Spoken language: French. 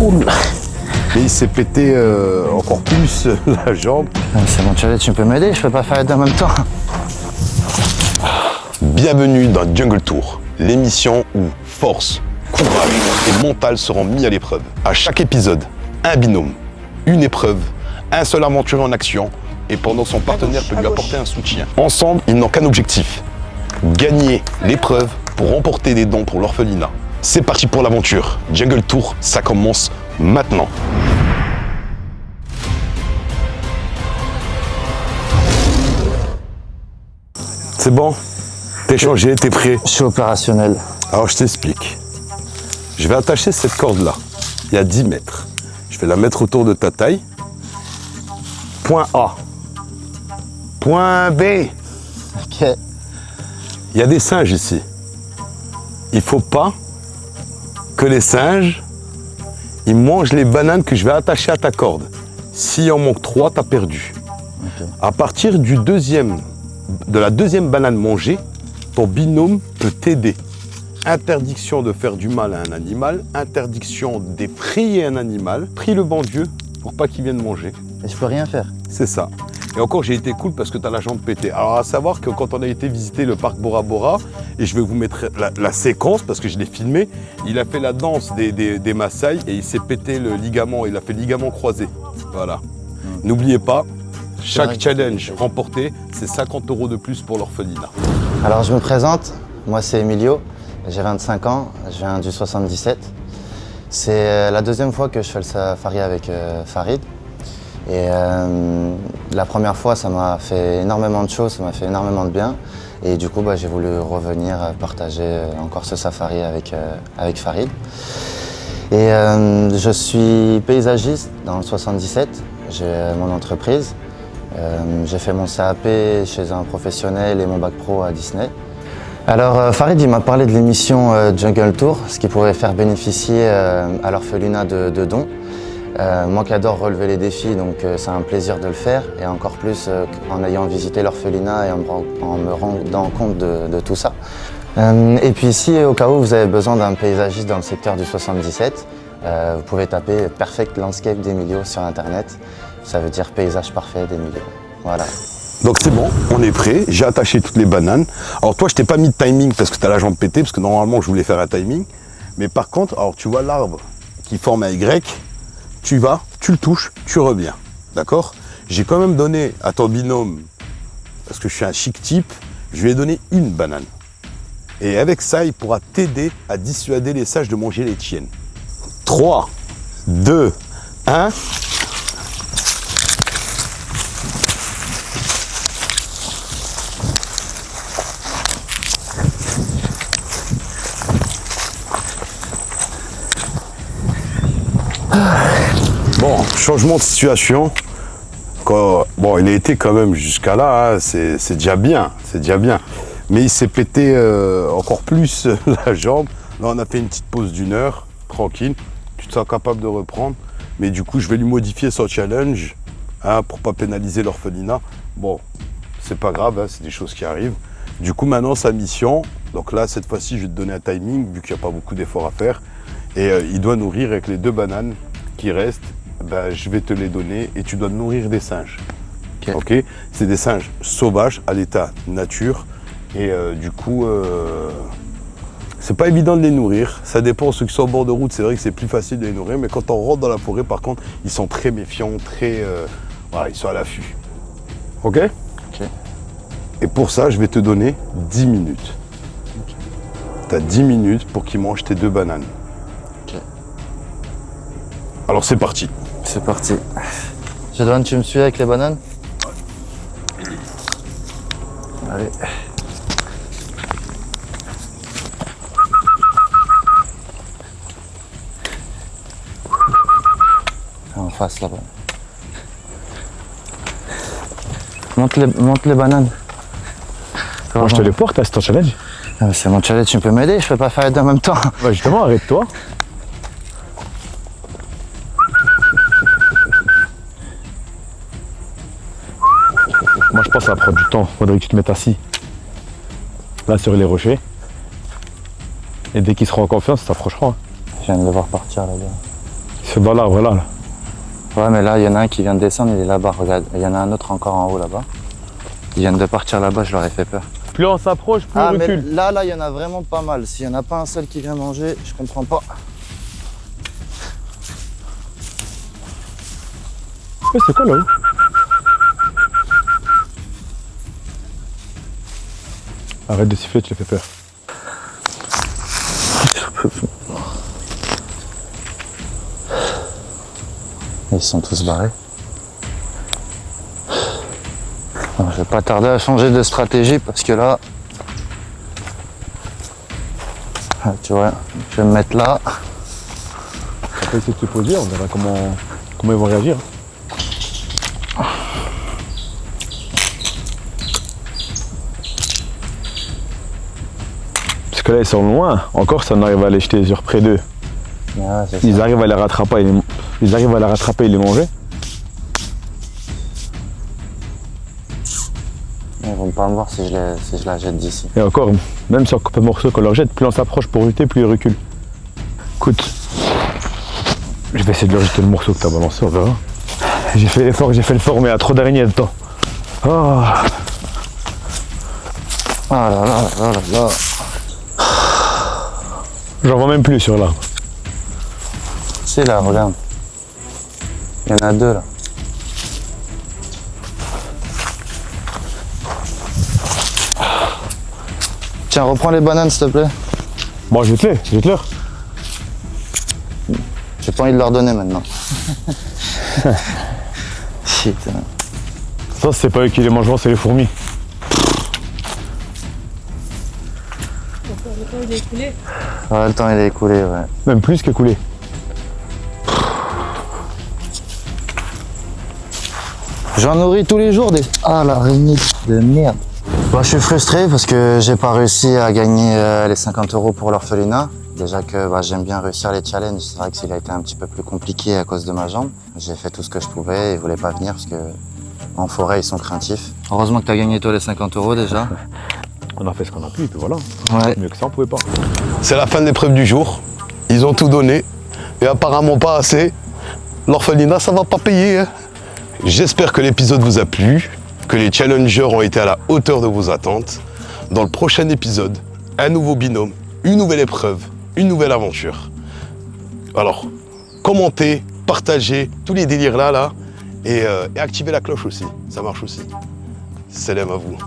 Oula. Mais il s'est pété encore plus la jambe. C'est mon challenge, tu peux m'aider? Je peux pas faire les deux en même temps. Bienvenue dans Jungle Tour, l'émission où force, courage et mental seront mis à l'épreuve. À chaque épisode, un binôme, une épreuve, un seul aventurier en action et pendant son partenaire peut lui apporter un soutien. Ensemble, ils n'ont qu'un objectif, gagner l'épreuve pour remporter des dons pour l'orphelinat. C'est parti pour l'aventure. Jungle Tour, ça commence maintenant. C'est bon? T'es changé, t'es prêt? Je suis opérationnel. Alors je t'explique. Je vais attacher cette corde-là. Il y a 10 mètres. Je vais la mettre autour de ta taille. Point A. Point B. Ok. Il y a des singes ici. Il ne faut pas que les singes, ils mangent les bananes que je vais attacher à ta corde. S'il en manque 3, tu as perdu. Okay. À partir de la deuxième banane mangée, ton binôme peut t'aider. Interdiction de faire du mal à un animal, interdiction d'effrayer un animal. Prie le bon Dieu pour pas qu'il vienne manger. Et je peux rien faire. C'est ça. Et encore, j'ai été cool parce que tu as la jambe pétée. Alors, à savoir que quand on a été visiter le parc Bora Bora, et je vais vous mettre la séquence parce que je l'ai filmé, il a fait la danse des Maasai et il s'est pété le ligament. Il a fait le ligament croisé. Voilà. N'oubliez pas, chaque challenge remporté, c'est 50 € de plus pour l'orphelinat. Alors, je me présente. Moi, c'est Emilio. J'ai 25 ans. Je viens du 77. C'est la deuxième fois que je fais le safari avec Farid. Et la première fois, ça m'a fait énormément de choses, ça m'a fait énormément de bien. Et du coup, j'ai voulu revenir partager encore ce safari avec Farid. Et je suis paysagiste dans le 77. J'ai mon entreprise. J'ai fait mon CAP chez un professionnel et mon bac pro à Disney. Alors Farid, il m'a parlé de l'émission Jungle Tour, ce qui pourrait faire bénéficier à l'orphelinat de dons. Moi qui adore relever les défis, donc c'est un plaisir de le faire, et encore plus en ayant visité l'orphelinat et en me rendant compte de tout ça. Et puis si au cas où vous avez besoin d'un paysagiste dans le secteur du 77, vous pouvez taper Perfect Landscape d'Emilio sur internet. Ça veut dire paysage parfait d'Emilio. Voilà. Donc c'est bon, on est prêt, j'ai attaché toutes les bananes. Alors toi, je t'ai pas mis de timing parce que tu as la jambe pétée, parce que normalement je voulais faire un timing. Mais par contre, alors tu vois l'arbre qui forme un Y, tu vas, tu le touches, tu reviens. D'accord? J'ai quand même donné à ton binôme, parce que je suis un chic type, je lui ai donné une banane. Et avec ça, il pourra t'aider à dissuader les sages de manger les tiennes. 3, 2, 1. Bon, changement de situation. Bon, il a été quand même jusqu'à là, hein, c'est déjà bien, c'est déjà bien. Mais il s'est pété encore plus la jambe. Là, on a fait une petite pause d'1 heure, tranquille. Tu te sens capable de reprendre. Mais du coup, je vais lui modifier son challenge pour pas pénaliser l'orphelinat. Bon, c'est pas grave, hein, c'est des choses qui arrivent. Du coup, maintenant, sa mission. Donc là, cette fois-ci, je vais te donner un timing, vu qu'il n'y a pas beaucoup d'efforts à faire. Et il doit nourrir avec les 2 bananes qui restent. Je vais te les donner et tu dois nourrir des singes. Ok. C'est des singes sauvages à l'état nature et du coup c'est pas évident de les nourrir. Ça dépend, ceux qui sont au bord de route, c'est vrai que c'est plus facile de les nourrir, mais quand on rentre dans la forêt, par contre, ils sont très méfiants, voilà, ils sont à l'affût. Ok. Et pour ça, je vais te donner 10 minutes. Tu as 10 minutes pour qu'ils mangent tes 2 bananes. Alors c'est parti. C'est parti. Jadouane, tu me suis avec les bananes? Allez. En face là-bas. Monte les bananes. Moi je te les porte, c'est ton challenge. C'est mon challenge, tu peux m'aider? Je peux pas faire les deux en même temps. Bah justement, arrête-toi. Moi je pense que ça va prendre du temps, faudrait que tu te mettes assis. Là sur les rochers. Et dès qu'ils seront en confiance, ils s'approcheront. Je viens de le voir partir là-bas. C'est dans l'arbre là. Ouais, mais là, il y en a un qui vient de descendre, il est là-bas, regarde. Il y en a un autre encore en haut là-bas. Ils viennent de partir là-bas, je leur ai fait peur. Plus on s'approche, plus on Mais recule. là, il y en a vraiment pas mal. S'il n'y en a pas un seul qui vient manger, je comprends pas. C'est quoi là-haut? Arrête de siffler, tu les fais peur. Ils sont tous barrés. Bon, je vais pas tarder à changer de stratégie parce que là, tu vois, je vais me mettre là. On peut essayer de se poser, on verra comment ils vont réagir. Parce que là ils sont loin, encore ça on arrive à les jeter sur près d'eux. Ouais, c'est Ils ça. arrivent à les rattraper, et les manger. Ils vont pas me voir si je la jette d'ici. Et encore, même si on coupe un morceau qu'on leur jette, plus on s'approche pour lutter, plus ils reculent. Écoute, je vais essayer de leur jeter le morceau que t'as balancé, on verra. J'ai fait l'effort, mais il y a trop d'araignées dedans. Oh. Ah là là là là là. J'en vois même plus sur l'arbre. C'est là, regarde. Il y en a deux là. Tiens, reprends les bananes s'il te plaît. Bon, jette-leur. J'ai pas envie de leur donner maintenant. Shit. Ça, c'est pas eux qui les mangeront, c'est les fourmis. Le temps il est écoulé. Ouais, le temps il est écoulé, ouais. Même plus qu'écoulé. J'en nourris tous les jours des... Ah, l'araignée de merde. Bah, je suis frustré parce que j'ai pas réussi à gagner les 50 € pour l'orphelinat. Déjà que j'aime bien réussir les challenges. C'est vrai que s'il a été un petit peu plus compliqué à cause de ma jambe. J'ai fait tout ce que je pouvais et ils voulaient pas venir parce que en forêt ils sont craintifs. Heureusement que tu as gagné toi les 50 € déjà. On a fait ce qu'on a pu, et puis voilà. Ouais. Mieux que ça, on pouvait pas. C'est la fin de l'épreuve du jour. Ils ont tout donné. Et apparemment pas assez. L'orphelinat, ça va pas payer. Hein. J'espère que l'épisode vous a plu, que les challengers ont été à la hauteur de vos attentes. Dans le prochain épisode, un nouveau binôme, une nouvelle épreuve, une nouvelle aventure. Alors, commentez, partagez tous les délires là, et activez la cloche aussi. Ça marche aussi. Salam à vous.